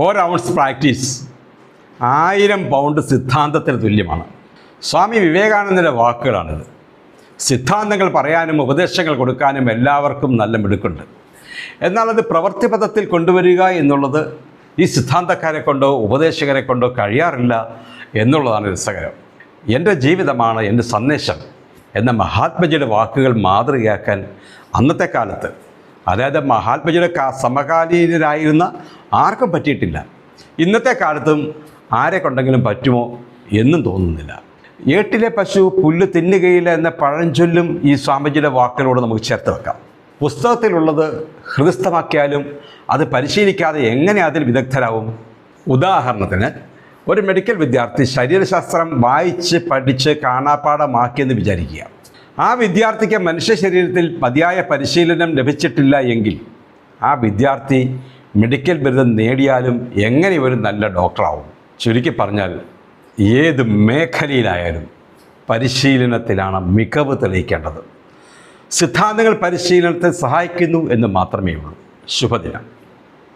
ഒരൗൺസ് practice 1000 pound സിദ്ധാന്തത്തിന് തുല്യമാണ്. സ്വാമി വിവേകാനന്ദൻ്റെ വാക്കുകളാണിത്. സിദ്ധാന്തങ്ങൾ പറയാനും ഉപദേശങ്ങൾ കൊടുക്കാനും എല്ലാവർക്കും നല്ല മിടുക്കുണ്ട്. എന്നാൽ അത് പ്രവൃത്തിപഥത്തിൽ കൊണ്ടുവരിക എന്നുള്ളത് ഈ സിദ്ധാന്തക്കാരെ കൊണ്ടോ ഉപദേശകരെ കൊണ്ടോ കഴിയാറില്ല എന്നുള്ളതാണ് രസകരം. എൻ്റെ ജീവിതമാണ് എൻ്റെ സന്ദേശം എന്ന മഹാത്മജിയുടെ വാക്കുകൾ മാതൃകയാക്കാൻ അന്നത്തെ കാലത്ത്, അതായത് മഹാത്മജിയുടെ സമകാലീനരായിരുന്ന ആർക്കും പറ്റിയിട്ടില്ല. ഇന്നത്തെ കാലത്തും ആരെ കൊണ്ടെങ്കിലും പറ്റുമോ എന്നും തോന്നുന്നില്ല. ഏട്ടിലെ പശു പുല്ല് തിന്നുകയില്ല എന്ന പഴഞ്ചൊല്ലും ഈ സ്വാമിജിയുടെ വാക്കുകളോട് നമുക്ക് ചേർത്ത് വെക്കാം. പുസ്തകത്തിലുള്ളത് ഹൃദയസ്ഥമാക്കിയാലും അത് പരിശീലിക്കാതെ എങ്ങനെ അതിൽ വിദഗ്ധരാകും? ഉദാഹരണത്തിന്, ഒരു മെഡിക്കൽ വിദ്യാർത്ഥി ശരീരശാസ്ത്രം വായിച്ച് പഠിച്ച് കാണാപ്പാഠമാക്കിയെന്ന് വിചാരിക്കുക. ആ വിദ്യാർത്ഥിക്ക് മനുഷ്യ ശരീരത്തിൽ മതിയായ പരിശീലനം ലഭിച്ചിട്ടില്ല എങ്കിൽ ആ വിദ്യാർത്ഥി മെഡിക്കൽ ബിരുദം നേടിയാലും എങ്ങനെ ഒരു നല്ല ഡോക്ടറാവും? ചുരുക്കി പറഞ്ഞാൽ ഏത് മേഖലയിലായാലും പരിശീലനത്തിലാണ് മികവ് തെളിയിക്കേണ്ടത്. സിദ്ധാന്തങ്ങൾ പരിശീലനത്തെ സഹായിക്കുന്നു എന്ന് മാത്രമേ ഉള്ളൂ. ശുഭദിനം.